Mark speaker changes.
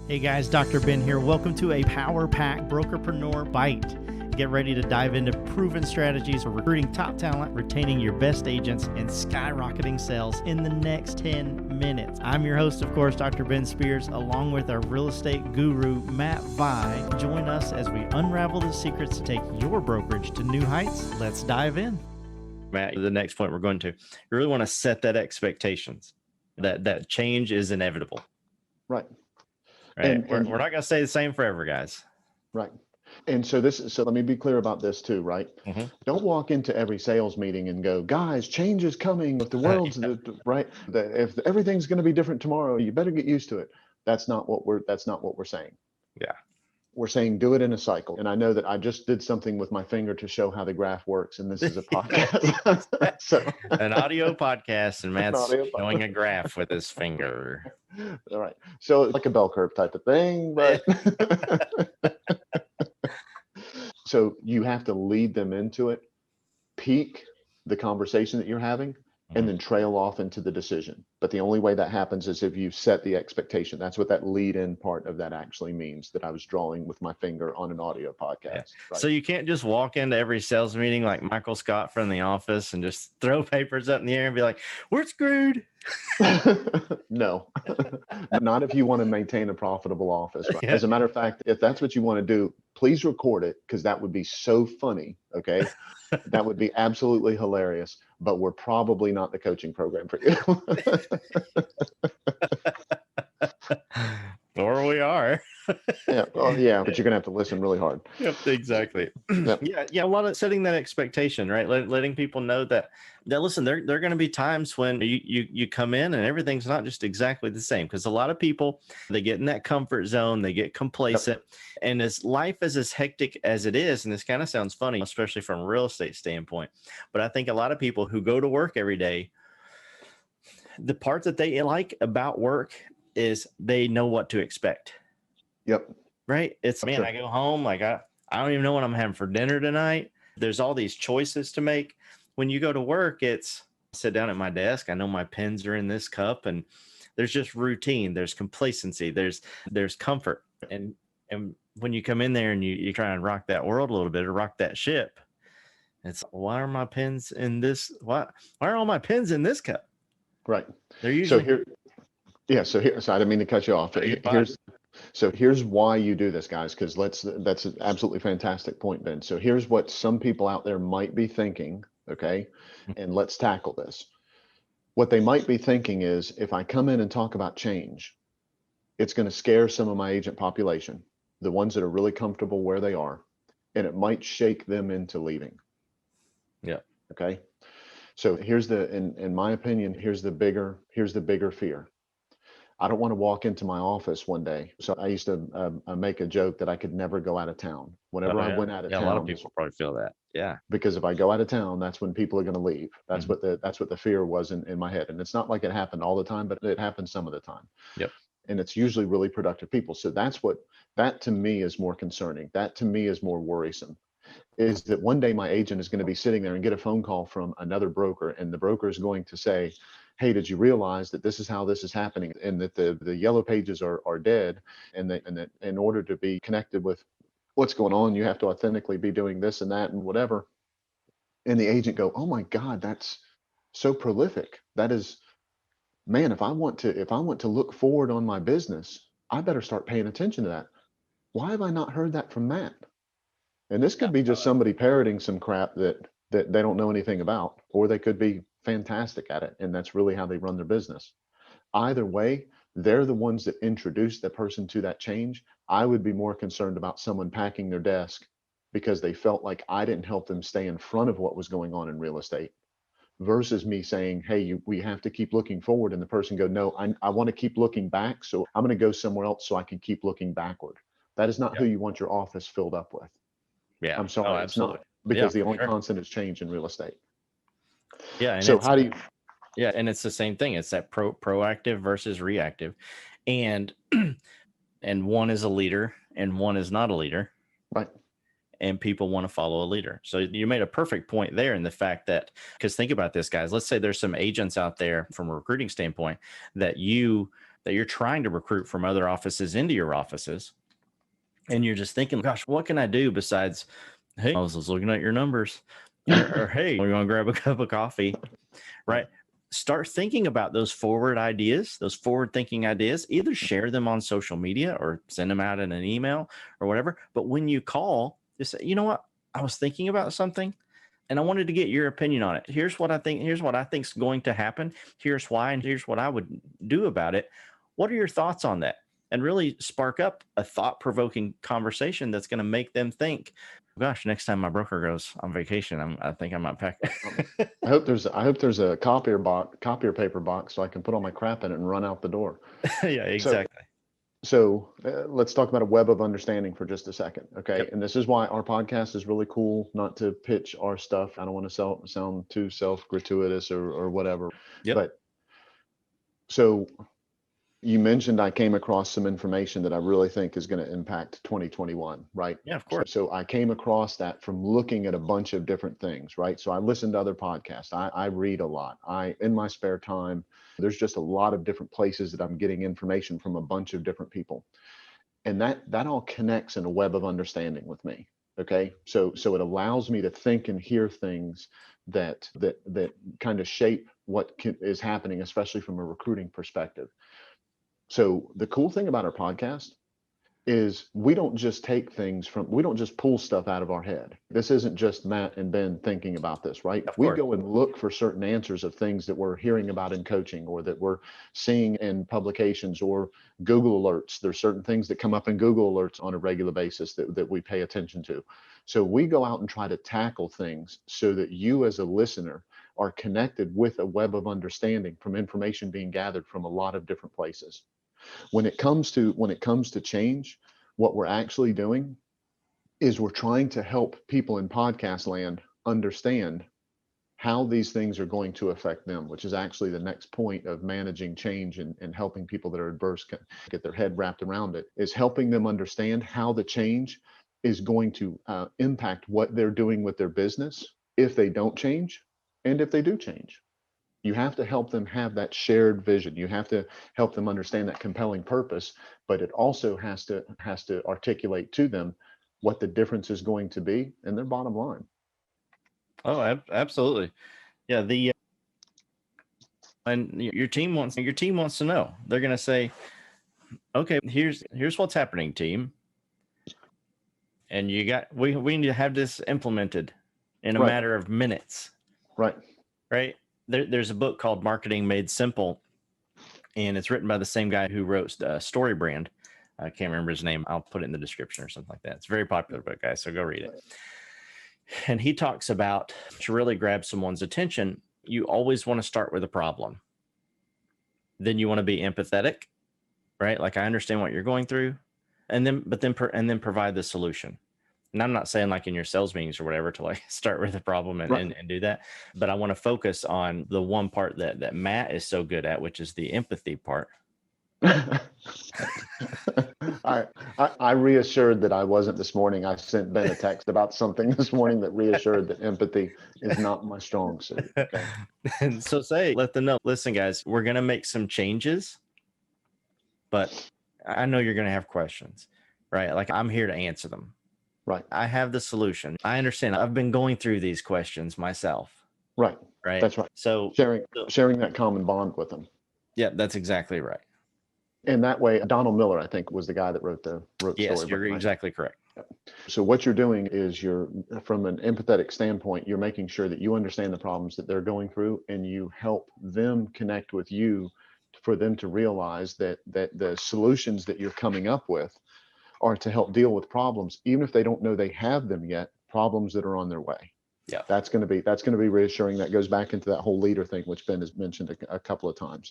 Speaker 1: Hey guys, Dr. Ben here. Welcome to a Power Pack Brokerpreneur Byte. Get ready to dive into proven strategies for recruiting top talent, retaining your best agents, and skyrocketing sales in the next 10 minutes. I'm your host, of course, Dr. Ben Spears, along with our real estate guru, Matt Vi. Join us as we unravel the secrets to take your brokerage to new heights. Let's dive in. Matt, the next point we're going to, you really want to set that expectations that change is inevitable.
Speaker 2: Right.
Speaker 1: Right.
Speaker 2: And
Speaker 1: we're not going to stay the same forever, guys.
Speaker 2: Right. And so let me be clear about this too, right?
Speaker 1: Mm-hmm.
Speaker 2: Don't walk into every sales meeting and go, guys, change is coming. If the world's right, if everything's going to be different tomorrow, you better get used to it. That's not what we're saying.
Speaker 1: Yeah.
Speaker 2: We're saying do it in a cycle. And I know that I just did something with my finger to show how the graph works. And this is a podcast. So
Speaker 1: an audio podcast, and Matt's showing a graph with his finger.
Speaker 2: All right. So it's like a bell curve type of thing, but so you have to lead them into it, peak the conversation that you're having, and then trail off into the decision. But the only way that happens is if you set the expectation. That's what that lead in part of that actually means, that I was drawing with my finger on an audio podcast.
Speaker 1: Yeah.
Speaker 2: Right? So
Speaker 1: you can't just walk into every sales meeting like Michael Scott from The Office and just throw papers up in the air and be like, we're screwed.
Speaker 2: No, not if you want to maintain a profitable office. Right?
Speaker 1: Yeah.
Speaker 2: As a matter of fact, if that's what you want to do, please record it, because that would be so funny. Okay. That would be absolutely hilarious, but we're probably not the coaching program for you.
Speaker 1: Or we are.
Speaker 2: Yeah. Well, yeah, but you're going to have to listen really hard.
Speaker 1: Yep, exactly. Yep. Yeah. A lot of setting that expectation, right? Letting people know that listen, there are going to be times when you come in and everything's not just exactly the same, because a lot of people, they get in that comfort zone, they get complacent. Yep. And as life is as hectic as it is, and this kind of sounds funny, especially from a real estate standpoint, but I think a lot of people who go to work every day, the part that they like about work is they know what to expect.
Speaker 2: Yep.
Speaker 1: Right. It's man, sure. I go home, like I don't even know what I'm having for dinner tonight. There's all these choices to make. When you go to work, it's sit down at my desk. I know my pens are in this cup, and there's just routine. There's complacency. There's comfort. And when you come in there and you try and rock that world a little bit, or rock that ship, it's why are my pens in this? Why are all my pens in this cup?
Speaker 2: Right.
Speaker 1: They're usually
Speaker 2: so I didn't mean to cut you off. Here's why you do this, guys, because that's an absolutely fantastic point, Ben. So here's what some people out there might be thinking, okay? And let's tackle this. What they might be thinking is, if I come in and talk about change, it's going to scare some of my agent population, the ones that are really comfortable where they are, and it might shake them into leaving.
Speaker 1: Yeah.
Speaker 2: Okay. So in my opinion, here's the bigger fear. I don't want to walk into my office one day. So I used to make a joke that I could never go out of town. Whenever I went out of town,
Speaker 1: a lot of people probably feel that. Yeah.
Speaker 2: Because if I go out of town, that's when people are going to leave. That's what the fear was in my head. And it's not like it happened all the time, but it happens some of the time.
Speaker 1: Yep.
Speaker 2: And it's usually really productive people. So that to me is more concerning. That to me is more worrisome, is that one day my agent is going to be sitting there and get a phone call from another broker, and the broker is going to say, hey, did you realize that this is how this is happening, and that the yellow pages are dead, and that in order to be connected with what's going on, you have to authentically be doing this and that and whatever. And the agent go, oh my God, that's so prolific. That is, man, if I want to look forward on my business, I better start paying attention to that. Why have I not heard that from Matt? And this could be just somebody parroting some crap that they don't know anything about, or they could be fantastic at it, and that's really how they run their business. Either way, they're the ones that introduce the person to that change. I would be more concerned about someone packing their desk because they felt like I didn't help them stay in front of what was going on in real estate, versus me saying, hey, we have to keep looking forward, and the person go, no, I want to keep looking back, so I'm going to go somewhere else so I can keep looking backward. That is not who you want your office filled up with.
Speaker 1: Yeah,
Speaker 2: I'm sorry, it's not, because the only constant is change in real estate.
Speaker 1: Yeah. And
Speaker 2: so how do you?
Speaker 1: Yeah, and it's the same thing. It's that proactive versus reactive, and one is a leader and one is not a leader.
Speaker 2: Right.
Speaker 1: And people want to follow a leader. So you made a perfect point there in the fact that, because think about this, guys. Let's say there's some agents out there from a recruiting standpoint that you that you're trying to recruit from other offices into your offices. And you're just thinking, gosh, what can I do besides, hey, I was looking at your numbers, or hey, you want to grab a cup of coffee, right? Start thinking about those forward ideas, those forward thinking ideas. Either share them on social media or send them out in an email or whatever. But when you call, just say, you know what? I was thinking about something and I wanted to get your opinion on it. Here's what I think. Here's what I think is going to happen. Here's why, and here's what I would do about it. What are your thoughts on that? And really spark up a thought-provoking conversation that's going to make them think, gosh, next time my broker goes on vacation, I think I might pack.
Speaker 2: I hope there's a copier paper box so I can put all my crap in it and run out the door.
Speaker 1: Yeah, exactly.
Speaker 2: So let's talk about a web of understanding for just a second. Okay.
Speaker 1: Yep.
Speaker 2: And this is why our podcast is really cool, not to pitch our stuff. I don't want to sound too self-gratuitous or whatever.
Speaker 1: Yep.
Speaker 2: But so you mentioned I came across some information that I really think is going to impact 2021, right?
Speaker 1: Yeah, of course.
Speaker 2: So I came across that from looking at a bunch of different things, right? So I listen to other podcasts. I read a lot. In my spare time, there's just a lot of different places that I'm getting information from a bunch of different people. And that all connects in a web of understanding with me. Okay. So it allows me to think and hear things that kind of shape what is happening, especially from a recruiting perspective. So the cool thing about our podcast is we don't just pull stuff out of our head. This isn't just Matt and Ben thinking about this, right? We go and look for certain answers of things that we're hearing about in coaching or that we're seeing in publications or Google alerts. There's certain things that come up in Google alerts on a regular basis that we pay attention to. So we go out and try to tackle things so that you as a listener are connected with a web of understanding from information being gathered from a lot of different places. When it comes to change, what we're actually doing is we're trying to help people in podcast land understand how these things are going to affect them, which is actually the next point of managing change and helping people that are adverse get their head wrapped around it, is helping them understand how the change is going to impact what they're doing with their business if they don't change and if they do change. You have to help them have that shared vision. You have to help them understand that compelling purpose, but it also has to articulate to them what the difference is going to be and their bottom line. Oh,
Speaker 1: absolutely. Yeah. And your team wants to know. They're going to say, okay, here's what's happening, team. And we need to have this implemented in a matter of minutes.
Speaker 2: Right.
Speaker 1: There's a book called Marketing Made Simple, and it's written by the same guy who wrote Story Brand. I can't remember his name. I'll put it in the description or something like that. It's a very popular book, guys, so go read it. And he talks about, to really grab someone's attention, you always want to start with a problem. Then you want to be empathetic, right? Like, I understand what you're going through, and then provide the solution. And I'm not saying like in your sales meetings or whatever to like start with a problem and do that, but I want to focus on the one part that Matt is so good at, which is the empathy part.
Speaker 2: I reassured that I wasn't this morning. I sent Ben a text about something this morning that reassured that empathy is not my strong suit. Okay.
Speaker 1: And so let them know, listen, guys, we're going to make some changes, but I know you're going to have questions, right? Like, I'm here to answer them.
Speaker 2: Right.
Speaker 1: I have the solution. I understand. I've been going through these questions myself.
Speaker 2: Right.
Speaker 1: Right.
Speaker 2: That's right.
Speaker 1: So
Speaker 2: sharing that common bond with them.
Speaker 1: Yeah, that's exactly right.
Speaker 2: And that way, Donald Miller, I think, was the guy that wrote the
Speaker 1: Yes,
Speaker 2: story.
Speaker 1: You're exactly correct.
Speaker 2: So what you're doing is from an empathetic standpoint, you're making sure that you understand the problems that they're going through and you help them connect with you for them to realize that the solutions that you're coming up with are to help deal with problems, even if they don't know they have them yet, problems that are on their way.
Speaker 1: Yeah.
Speaker 2: That's going to be reassuring. That goes back into that whole leader thing, which Ben has mentioned a couple of times.